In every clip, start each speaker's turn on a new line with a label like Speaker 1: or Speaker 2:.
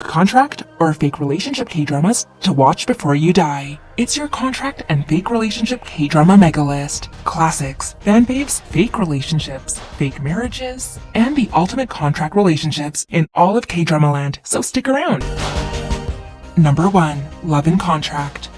Speaker 1: Contract or fake relationship K-dramas to watch before you die. It's your contract and fake relationship K-drama mega list. Classics, fan faves, fake relationships, fake marriages, and the ultimate contract relationships in all of K-drama land, so stick around. Number 1. Love and Contract.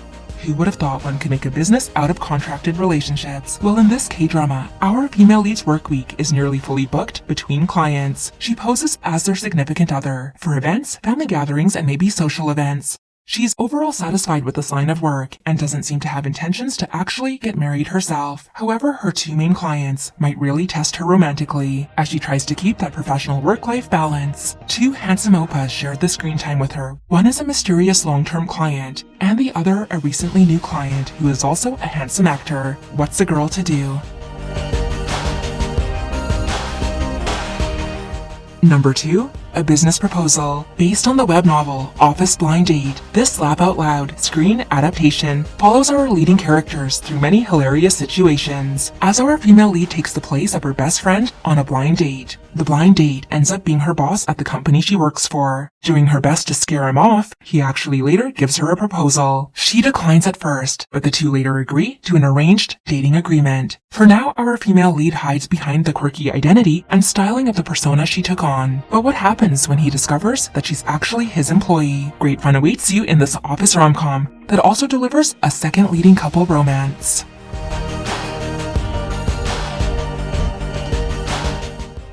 Speaker 1: Who would have thought one could make a business out of contracted relationships? Well, in this K-drama, our female lead's work week is nearly fully booked between clients. She poses as their significant other for events, family gatherings, and maybe social events. She's overall satisfied with this line of work and doesn't seem to have intentions to actually get married herself. However, her two main clients might really test her romantically as she tries to keep that professional work-life balance. Two handsome oppas shared the screen time with her. One is a mysterious long-term client, and the other a recently new client who is also a handsome actor. What's a girl to do? Number 2. A business proposal. Based on the web novel Office Blind Date, this laugh-out-loud screen adaptation follows our leading characters through many hilarious situations as our female lead takes the place of her best friend on a blind date. The blind date ends up being her boss at the company she works for. Doing her best to scare him off, he actually later gives her a proposal. She declines at first, but the two later agree to an arranged dating agreement. For now, our female lead hides behind the quirky identity and styling of the persona she took on. But what happens when he discovers that she's actually his employee? Great fun awaits you in this office rom-com that also delivers a second leading couple romance.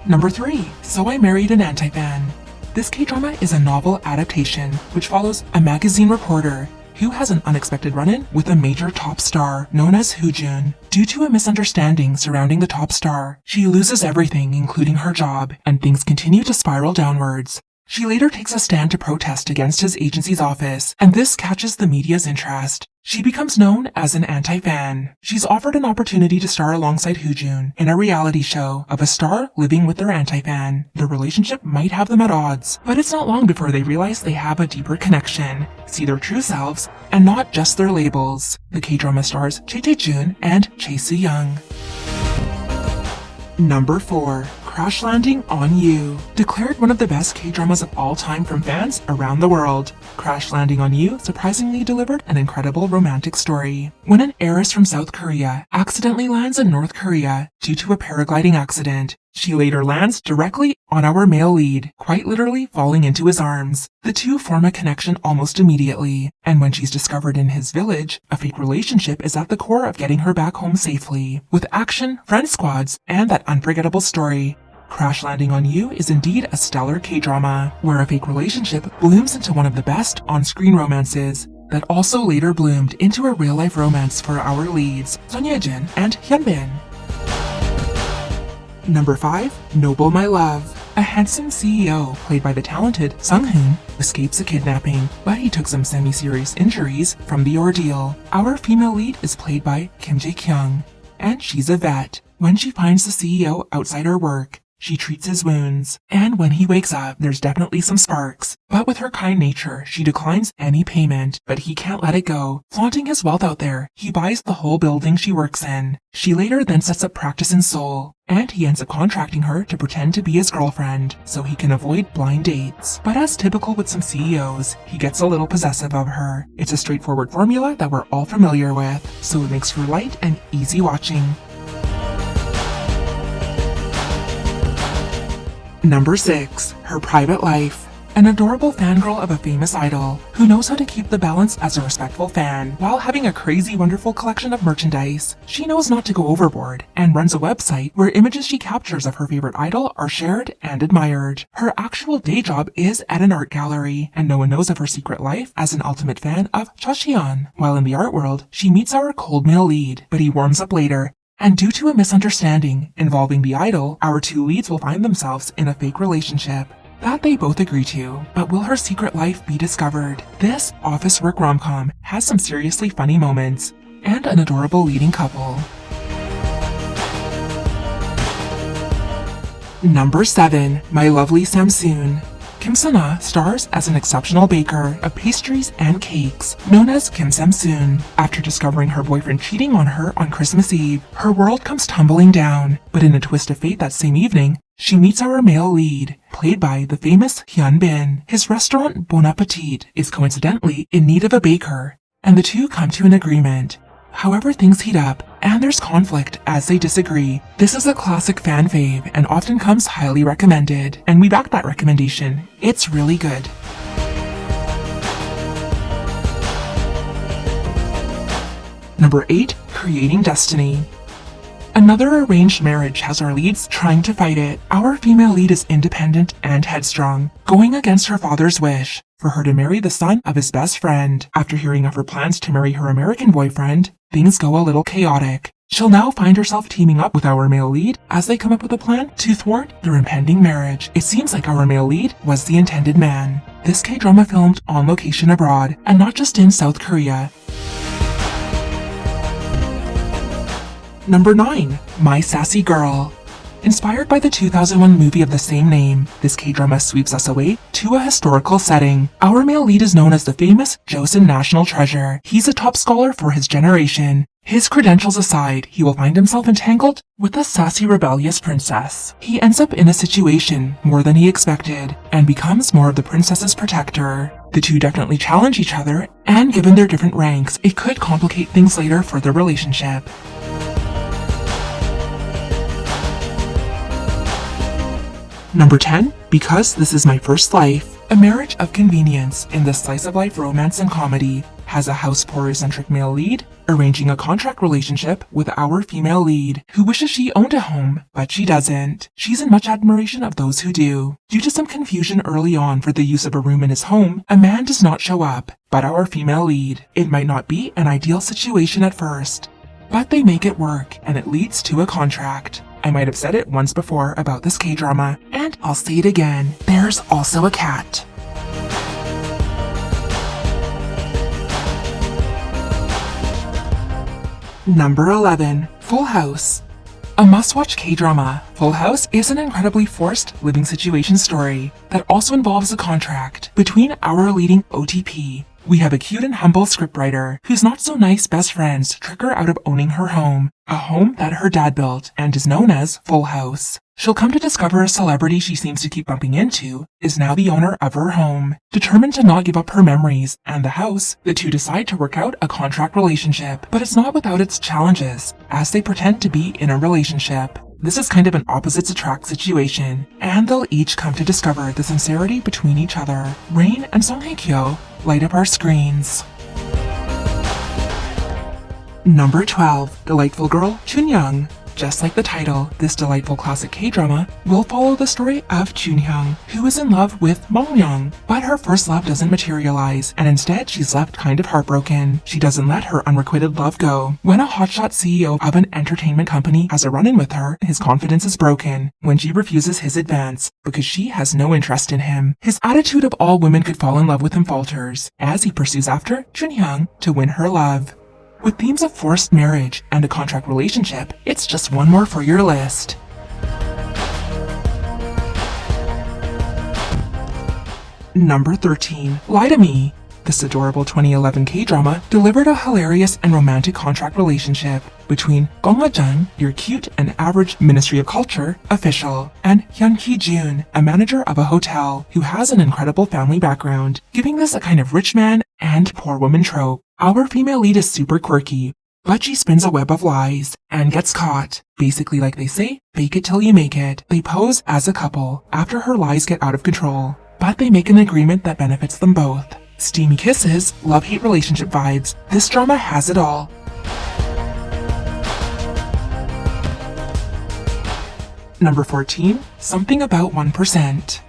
Speaker 1: Number 3. So I Married an Anti-Fan. This K-drama is a novel adaptation which follows a magazine reporter who has an unexpected run-in with a major top star known as Hoojun. Due to a misunderstanding surrounding the top star, she loses everything including her job, and things continue to spiral downwards. She later takes a stand to protest against his agency's office, and this catches the media's interest. She becomes known as an anti-fan. She's offered an opportunity to star alongside Hoojun in a reality show of a star living with their anti-fan. Their relationship might have them at odds, but it's not long before they realize they have a deeper connection, see their true selves, and not just their labels. The K-drama stars Chae Tae-jun and Chae Soo-young. Number 4. Crash Landing on You. Declared one of the best K-dramas of all time from fans around the world, Crash Landing on You surprisingly delivered an incredible romantic story. When an heiress from South Korea accidentally lands in North Korea due to a paragliding accident, she later lands directly on our male lead, quite literally falling into his arms. The two form a connection almost immediately, and when she's discovered in his village, a fake relationship is at the core of getting her back home safely. With action, friend squads, and that unforgettable story, Crash Landing on You is indeed a stellar K-drama, where a fake relationship blooms into one of the best on-screen romances that also later bloomed into a real-life romance for our leads, Son Ye-jin and Hyunbin. Number 5. Noble My Love. A handsome CEO, played by the talented Sung-hoon, escapes a kidnapping, but he took some semi-serious injuries from the ordeal. Our female lead is played by Kim Jae-kyung, and she's a vet. When she finds the CEO outside her work, she treats his wounds, and when he wakes up, there's definitely some sparks. But with her kind nature, she declines any payment, but he can't let it go. Flaunting his wealth out there, he buys the whole building she works in. She later then sets up practice in Seoul, and he ends up contracting her to pretend to be his girlfriend, so he can avoid blind dates. But as typical with some CEOs, he gets a little possessive of her. It's a straightforward formula that we're all familiar with, so it makes for light and easy watching. Number 6. Her Private Life. An adorable fangirl of a famous idol who knows how to keep the balance as a respectful fan while having a crazy wonderful collection of merchandise. She knows not to go overboard and runs a website where images she captures of her favorite idol are shared and admired. Her actual day job is at an art gallery, and no one knows of her secret life as an ultimate fan of Chaeyeon. While in the art world, she meets our cold male lead, but he warms up later. And due to a misunderstanding involving the idol, our two leads will find themselves in a fake relationship that they both agree to. But will her secret life be discovered? This office work rom-com has some seriously funny moments and an adorable leading couple. Number 7. My Lovely Samsoon. Kim Sana stars as an exceptional baker of pastries and cakes, known as Kim Samsoon. After discovering her boyfriend cheating on her on Christmas Eve, her world comes tumbling down. But in a twist of fate that same evening, she meets our male lead, played by the famous Hyun Bin. His restaurant Bon Appetit is coincidentally in need of a baker, and the two come to an agreement. However, things heat up, and there's conflict as they disagree. This is a classic fan fave and often comes highly recommended, and we back that recommendation. It's really good. Number 8. Creating Destiny. Another arranged marriage has our leads trying to fight it. Our female lead is independent and headstrong, going against her father's wish for her to marry the son of his best friend. After hearing of her plans to marry her American boyfriend, things go a little chaotic. She'll now find herself teaming up with our male lead as they come up with a plan to thwart their impending marriage. It seems like our male lead was the intended man. This K-drama filmed on location abroad, and not just in South Korea. Number 9. My Sassy Girl. Inspired by the 2001 movie of the same name, this K-drama sweeps us away to a historical setting. Our male lead is known as the famous Joseon National Treasure. He's a top scholar for his generation. His credentials aside, he will find himself entangled with a sassy rebellious princess. He ends up in a situation more than he expected, and becomes more of the princess's protector. The two definitely challenge each other, and given their different ranks, it could complicate things later for their relationship. Number 10. Because This Is My First Life. A marriage of convenience in this slice-of-life romance and comedy has a house-poor-centric male lead arranging a contract relationship with our female lead, who wishes she owned a home, but she doesn't. She's in much admiration of those who do. Due to some confusion early on for the use of a room in his home, a man does not show up, but our female lead. It might not be an ideal situation at first, but they make it work, and it leads to a contract. I might have said it once before about this K-drama, and I'll say it again. There's also a cat. Number 11. Full House. A must-watch K-drama, Full House is an incredibly forced living situation story that also involves a contract between our leading OTP. We have a cute and humble scriptwriter whose not-so-nice best friends trick her out of owning her home, a home that her dad built and is known as Full House. She'll come to discover a celebrity she seems to keep bumping into is now the owner of her home. Determined to not give up her memories and the house, the two decide to work out a contract relationship, but it's not without its challenges, as they pretend to be in a relationship. This is kind of an opposites attract situation, and they'll each come to discover the sincerity between each other. Rain and Song Hye-kyo light up our screens. Number 12. Delightful Girl, Chunyoung. Just like the title, this delightful classic K-drama will follow the story of Chunyoung, who is in love with Mongyoung, but her first love doesn't materialize, and instead she's left kind of heartbroken. She doesn't let her unrequited love go. When a hotshot CEO of an entertainment company has a run-in with her, his confidence is broken when she refuses his advance because she has no interest in him. His attitude of all women could fall in love with him falters as he pursues after Chunyoung to win her love. With themes of forced marriage and a contract relationship, it's just one more for your list. Number 13. Lie to Me. This adorable 2011 K-drama delivered a hilarious and romantic contract relationship between Gong Ha-jung, your cute and average Ministry of Culture official, and Hyun Ki-jun, a manager of a hotel who has an incredible family background, giving this a kind of rich man and poor woman trope. Our female lead is super quirky, but she spins a web of lies and gets caught. Basically, like they say, fake it till you make it. They pose as a couple after her lies get out of control, but they make an agreement that benefits them both. Steamy kisses, love-hate relationship vibes. This drama has it all. Number 14. Something About 1%.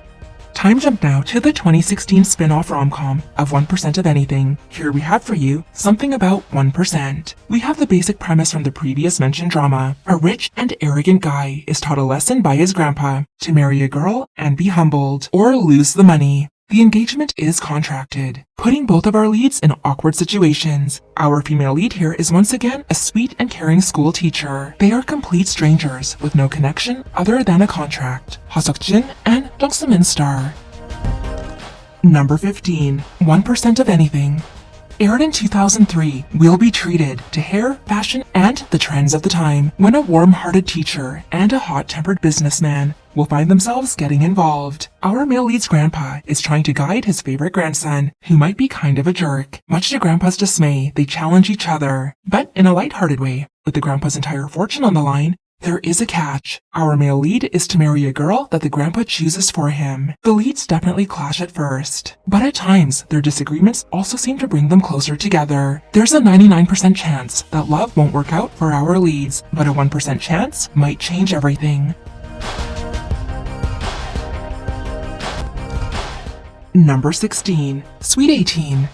Speaker 1: Time jump now to the 2016 spin-off rom-com of 1% of Anything. Here we have for you Something About 1%. We have the basic premise from the previous mentioned drama. A rich and arrogant guy is taught a lesson by his grandpa to marry a girl and be humbled, or lose the money. The engagement is contracted, putting both of our leads in awkward situations. Our female lead here is once again a sweet and caring school teacher. They are complete strangers with no connection other than a contract. Ha Seok-jin and Jung Se-min star. Number 15. 1% of Anything. Aired in 2003, we'll be treated to hair, fashion, and the trends of the time when a warm-hearted teacher and a hot-tempered businessman will find themselves getting involved. Our male lead's grandpa is trying to guide his favorite grandson, who might be kind of a jerk. Much to grandpa's dismay, they challenge each other, but in a lighthearted way. With the grandpa's entire fortune on the line, there is a catch. Our male lead is to marry a girl that the grandpa chooses for him. The leads definitely clash at first, but at times, their disagreements also seem to bring them closer together. There's a 99% chance that love won't work out for our leads, but a 1% chance might change everything. Number 16. Sweet 18.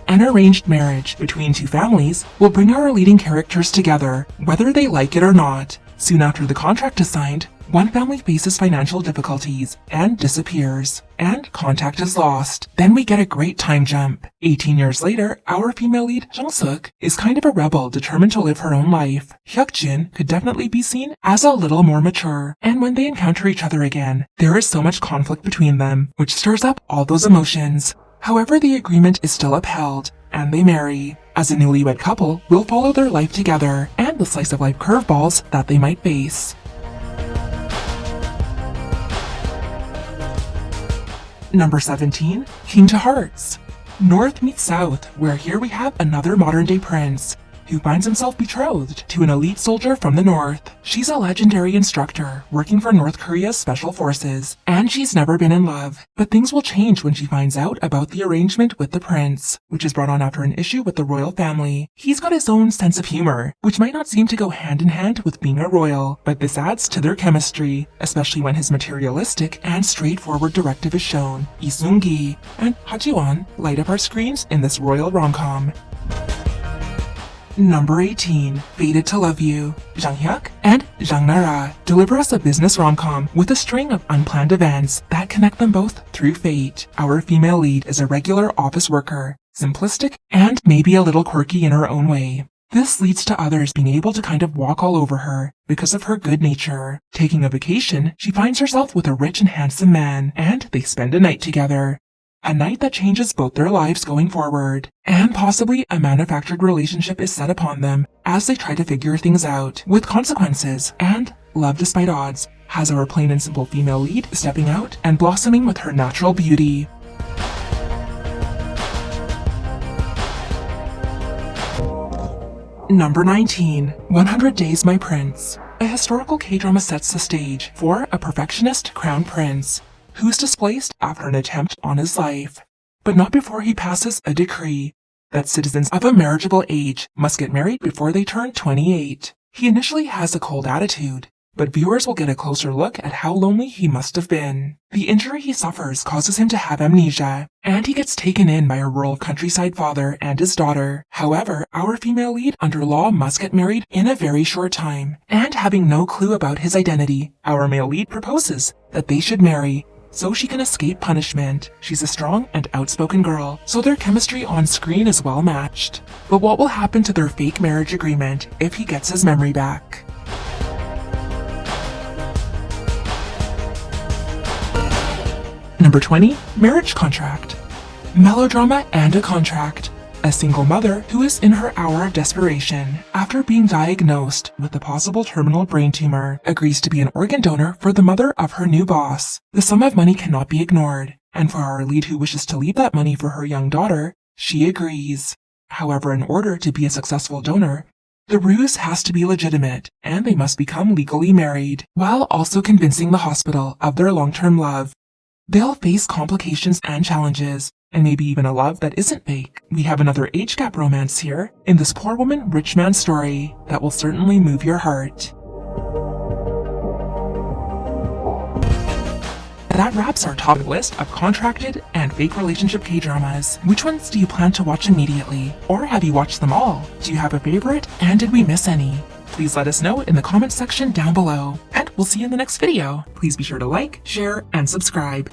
Speaker 1: An arranged marriage between two families will bring our leading characters together, whether they like it or not. Soon after the contract is signed, one family faces financial difficulties and disappears, and contact is lost. Then we get a great time jump. 18 years later, our female lead, Jung-suk, is kind of a rebel determined to live her own life. Hyuk-jin could definitely be seen as a little more mature, and when they encounter each other again, there is so much conflict between them, which stirs up all those emotions. However, the agreement is still upheld, and they marry. As a newlywed couple, we'll follow their life together and the slice-of-life curveballs that they might face. Number 17. King to Hearts. North meets South, where here we have another modern-day prince, who finds himself betrothed to an elite soldier from the north. She's a legendary instructor working for North Korea's special forces, and she's never been in love. But things will change when she finds out about the arrangement with the prince, which is brought on after an issue with the royal family. He's got his own sense of humor, which might not seem to go hand in hand with being a royal, but this adds to their chemistry, especially when his materialistic and straightforward directive is shown. Lee Seung-gi and Ha Ji-won light up our screens in this royal rom-com. Number 18. Fated to Love You. Jang Hyuk and Jang Nara deliver us a business rom-com with a string of unplanned events that connect them both through fate. Our female lead is a regular office worker, simplistic and maybe a little quirky in her own way. This leads to others being able to kind of walk all over her because of her good nature. Taking a vacation, she finds herself with a rich and handsome man, and they spend a night together. A night that changes both their lives going forward, and possibly a manufactured relationship is set upon them as they try to figure things out, with consequences, and love despite odds has our plain and simple female lead stepping out and blossoming with her natural beauty. Number 19. 100 Days My Prince. A historical K-drama sets the stage for a perfectionist crown prince who's displaced after an attempt on his life, but not before he passes a decree that citizens of a marriageable age must get married before they turn 28. He initially has a cold attitude, but viewers will get a closer look at how lonely he must have been. The injury he suffers causes him to have amnesia, and he gets taken in by a rural countryside father and his daughter. However, our female lead under law must get married in a very short time, and having no clue about his identity, our male lead proposes that they should marry so she can escape punishment. She's a strong and outspoken girl, so their chemistry on screen is well matched. But what will happen to their fake marriage agreement if he gets his memory back? Number 20. Marriage Contract. Melodrama and a contract. A single mother who is in her hour of desperation after being diagnosed with a possible terminal brain tumor agrees to be an organ donor for the mother of her new boss. The sum of money cannot be ignored, and for our lead who wishes to leave that money for her young daughter, she agrees. However, in order to be a successful donor, the ruse has to be legitimate, and they must become legally married, while also convincing the hospital of their long-term love. They'll face complications and challenges, and maybe even a love that isn't fake. We have another age gap romance here in this poor woman, rich man story that will certainly move your heart. That wraps our top list of contracted and fake relationship K-dramas. Which ones do you plan to watch immediately? Or have you watched them all? Do you have a favorite? And did we miss any? Please let us know in the comments section down below. And we'll see you in the next video. Please be sure to like, share, and subscribe.